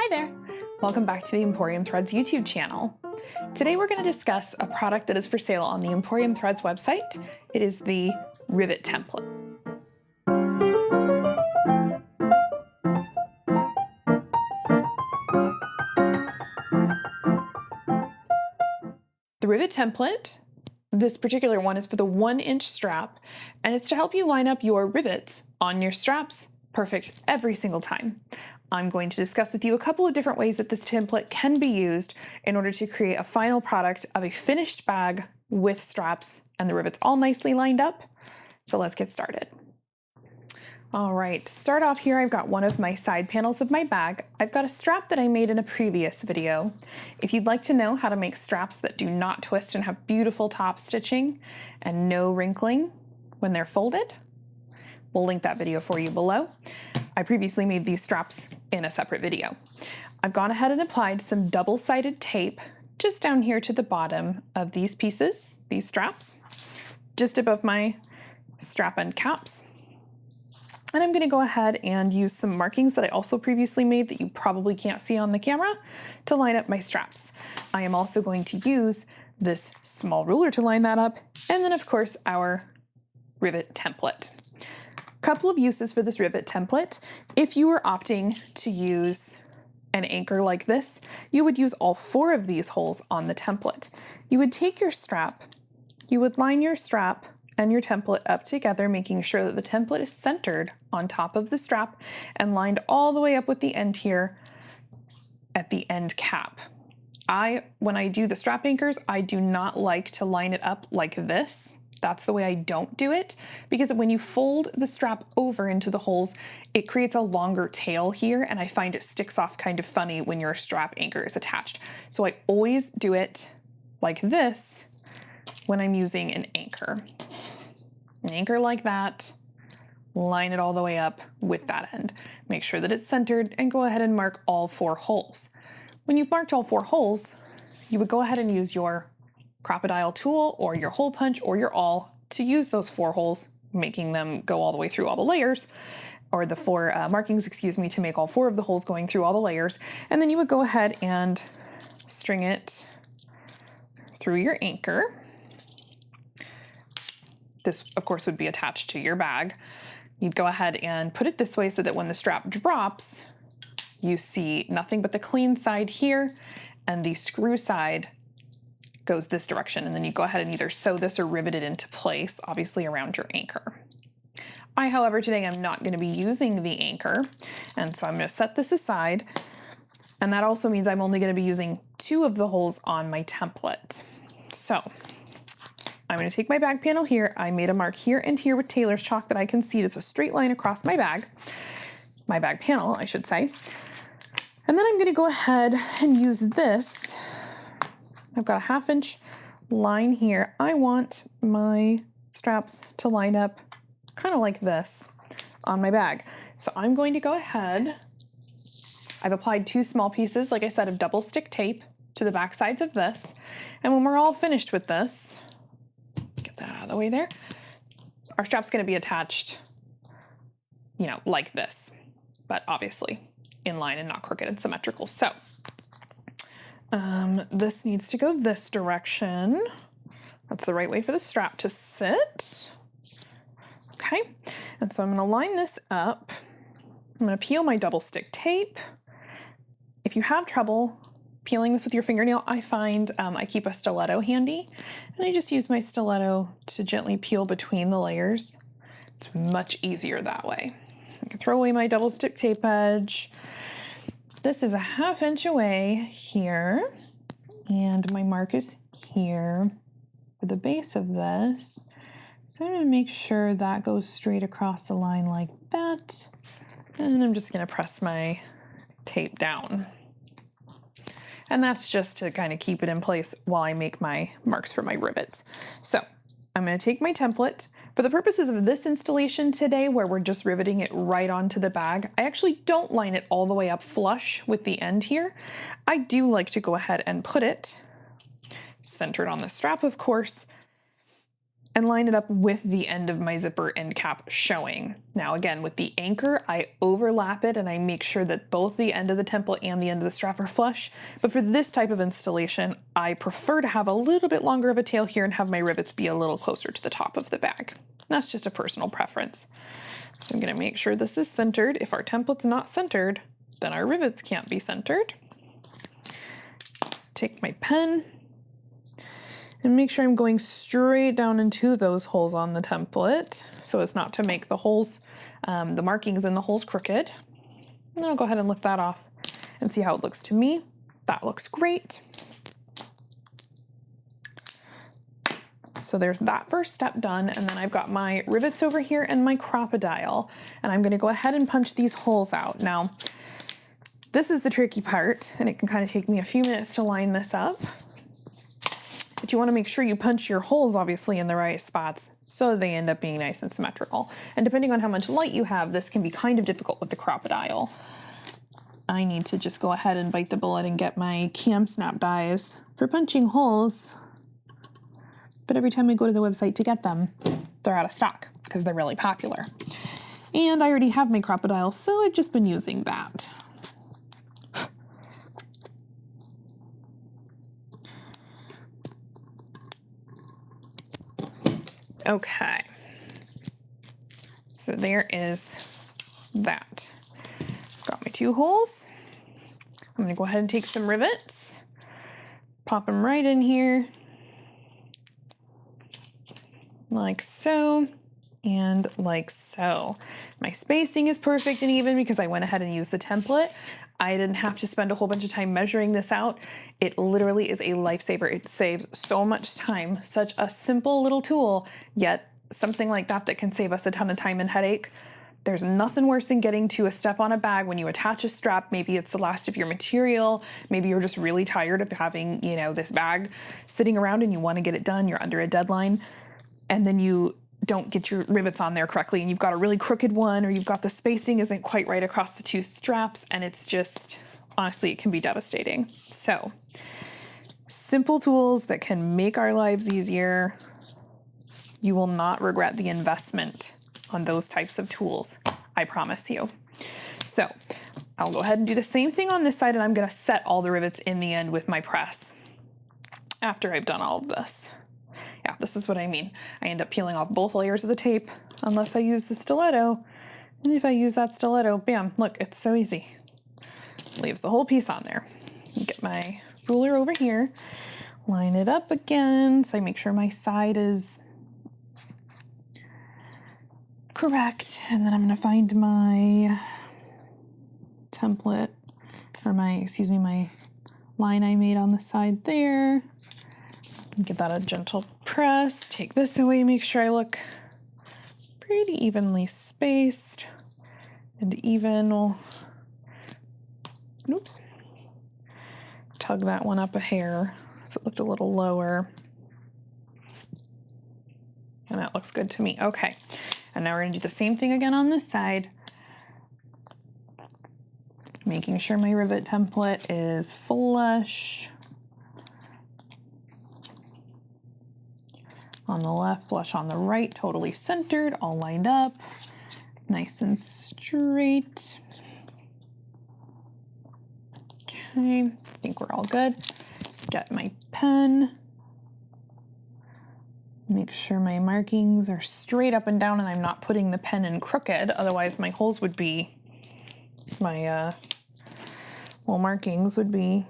Hi there! Welcome back to the Emporium Threads YouTube channel. Today we're going to discuss a product that is for sale on the Emporium Threads website. It is the Rivet template. The Rivet template, this particular one is for the 1-inch strap, and it's to help you line up your rivets on your straps perfect every single time. I'm going to discuss with you a couple of different ways that this template can be used in order to create a final product of a finished bag with straps and the rivets all nicely lined up. So let's get started. All right, to start off here, I've got one of my side panels of my bag. I've got a strap that I made in a previous video. If you'd like to know how to make straps that do not twist and have beautiful top stitching and no wrinkling when they're folded, we'll link that video for you below. I previously made these straps in a separate video. I've gone ahead and applied some double-sided tape just down here to the bottom of these pieces, these straps, just above my strap end caps. And I'm gonna go ahead and use some markings that I also previously made that you probably can't see on the camera to line up my straps. I am also going to use this small ruler to line that up, and then of course our rivet template. Couple of uses for this rivet template. If you were opting to use an anchor like this, you would use all 4 of these holes on the template. You would take your strap, you would line your strap and your template up together, making sure that the template is centered on top of the strap and lined all the way up with the end here at the end cap. When I do the strap anchors, I do not like to line it up like this. That's the way I don't do it, because when you fold the strap over into the holes, it creates a longer tail here, and I find it sticks off kind of funny when your strap anchor is attached. So I always do it like this when I'm using an anchor. An anchor like that, line it all the way up with that end. Make sure that it's centered and go ahead and mark all 4 holes. When you've marked all 4 holes, you would go ahead and use your crocodile tool or your hole punch or your awl to use those 4 holes, making them go all the way through all the layers, or the 4 markings, excuse me, to make all 4 of the holes going through all the layers. And then you would go ahead and string it through your anchor. This, of course, would be attached to your bag. You'd go ahead and put it this way so that when the strap drops, you see nothing but the clean side here, and the screw side goes this direction, and then you go ahead and either sew this or rivet it into place, obviously around your anchor. I, however, today am not going to be using the anchor, and so I'm going to set this aside, and that also means I'm only going to be using 2 of the holes on my template. So I'm going to take my bag panel here. I made a mark here and here with tailor's chalk that I can see that's a straight line across my bag panel, I should say. And then I'm going to go ahead and use this. I've got a 1/2 inch line here. I want my straps to line up kind of like this on my bag. So I'm going to go ahead. I've applied 2 small pieces, like I said, of double stick tape to the back sides of this. And when we're all finished with this, get that out of the way there, our strap's going to be attached, you know, like this, but obviously in line and not crooked and symmetrical. So this needs to go this direction. That's the right way for the strap to sit. Okay, and so I'm going to line this up. I'm going to peel my double stick tape. If you have trouble peeling this with your fingernail, I find I keep a stiletto handy, and I just use my stiletto to gently peel between the layers. It's much easier that way. I can throw away my double stick tape edge. This is a 1/2 inch away here, and my mark is here for the base of this. So I'm going to make sure that goes straight across the line like that, and I'm just going to press my tape down. And that's just to kind of keep it in place while I make my marks for my rivets. So I'm going to take my template. For the purposes of this installation today, where we're just riveting it right onto the bag, I actually don't line it all the way up flush with the end here. I do like to go ahead and put it centered on the strap, of course, and line it up with the end of my zipper end cap showing. Now again, with the anchor, I overlap it and I make sure that both the end of the template and the end of the strap are flush. But for this type of installation, I prefer to have a little bit longer of a tail here and have my rivets be a little closer to the top of the bag. That's just a personal preference. So I'm gonna make sure this is centered. If our template's not centered, then our rivets can't be centered. Take my pen and make sure I'm going straight down into those holes on the template so as not to make the holes, the markings in the holes crooked. And then I'll go ahead and lift that off and see how it looks to me. That looks great. So there's that first step done, and then I've got my rivets over here and my crocodile, and I'm gonna go ahead and punch these holes out. Now, this is the tricky part, and it can kind of take me a few minutes to line this up. But you want to make sure you punch your holes obviously in the right spots so they end up being nice and symmetrical. And depending on how much light you have, this can be kind of difficult with the crocodile. I need to just go ahead and bite the bullet and get my cam snap dies for punching holes. But every time I go to the website to get them, they're out of stock because they're really popular. And I already have my crocodile, so I've just been using that. Okay, so there is that. Got my 2 holes. I'm gonna go ahead and take some rivets, pop them right in here, like so, and like so. My spacing is perfect and even because I went ahead and used the template. I didn't have to spend a whole bunch of time measuring this out. It literally is a lifesaver. It saves so much time. Such a simple little tool, yet something like that that can save us a ton of time and headache. There's nothing worse than getting to a step on a bag when you attach a strap. Maybe it's the last of your material. Maybe you're just really tired of having, you know, this bag sitting around and you want to get it done. You're under a deadline, and then you don't get your rivets on there correctly and you've got a really crooked one, or you've got the spacing isn't quite right across the 2 straps, and it's just, honestly, it can be devastating. So, simple tools that can make our lives easier. You will not regret the investment on those types of tools, I promise you. So, I'll go ahead and do the same thing on this side, and I'm gonna set all the rivets in the end with my press after I've done all of this. Yeah, this is what I mean. I end up peeling off both layers of the tape unless I use the stiletto. And if I use that stiletto, bam, look, it's so easy. Leaves the whole piece on there. Get my ruler over here, line it up again so I make sure my side is correct. And then I'm gonna find my template, or my line I made on the side there. Give that a gentle press, take this away, make sure I look pretty evenly spaced and even. Oops. Tug that one up a hair so it looked a little lower. And that looks good to me. Okay, and now we're gonna do the same thing again on this side. Making sure my rivet template is flush. On the left, flush on the right, totally centered, all lined up, nice and straight. Okay, I think we're all good. Get my pen. Make sure my markings are straight up and down and I'm not putting the pen in crooked, otherwise my holes would be, my little markings would be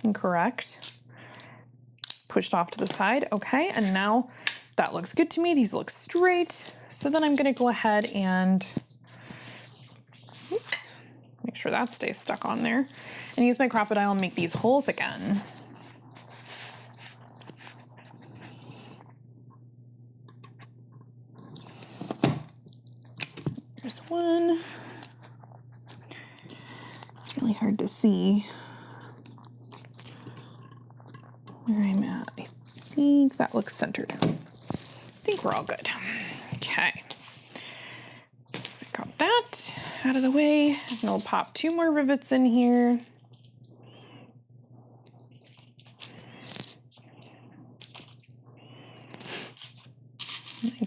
incorrect. Pushed off to the side. Okay, and now that looks good to me. These look straight. So then I'm gonna go ahead and, oops, make sure that stays stuck on there, and use my crocodile and make these holes again. There's one. It's really hard to see where I'm at. I think that looks centered. I think we're all good. Okay. So got that out of the way. And we'll pop 2 more rivets in here.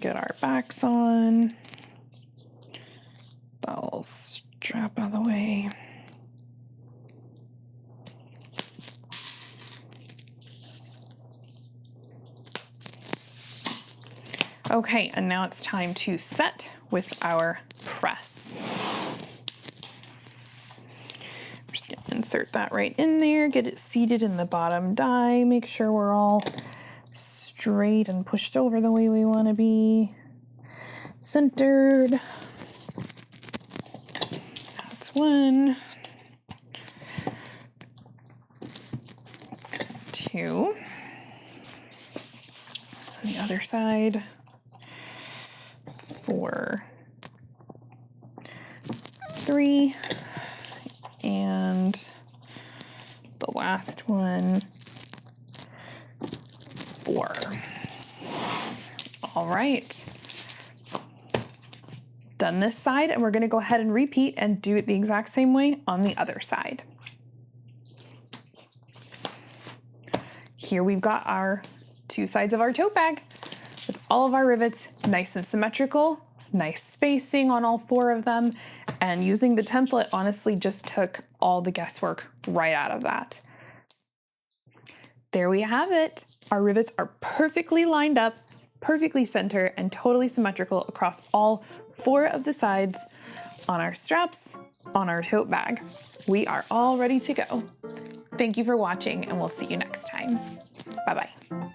Get our backs on. That'll strap out of the way. Okay, and now it's time to set with our press. We're just gonna insert that right in there, get it seated in the bottom die, make sure we're all straight and pushed over the way we want to be. Centered. That's one. Two. On the other side. 4, 3, and the last one, 4. All right. Done this side, and we're going to go ahead and repeat and do it the exact same way on the other side. Here we've got our 2 sides of our tote bag with all of our rivets nice and symmetrical, nice spacing on all 4 of them, and using the template honestly just took all the guesswork right out of that. There we have it. Our rivets are perfectly lined up, perfectly centered, and totally symmetrical across all 4 of the sides on our straps on our tote bag. We are all ready to go. Thank you for watching, and we'll see you next time. Bye-bye.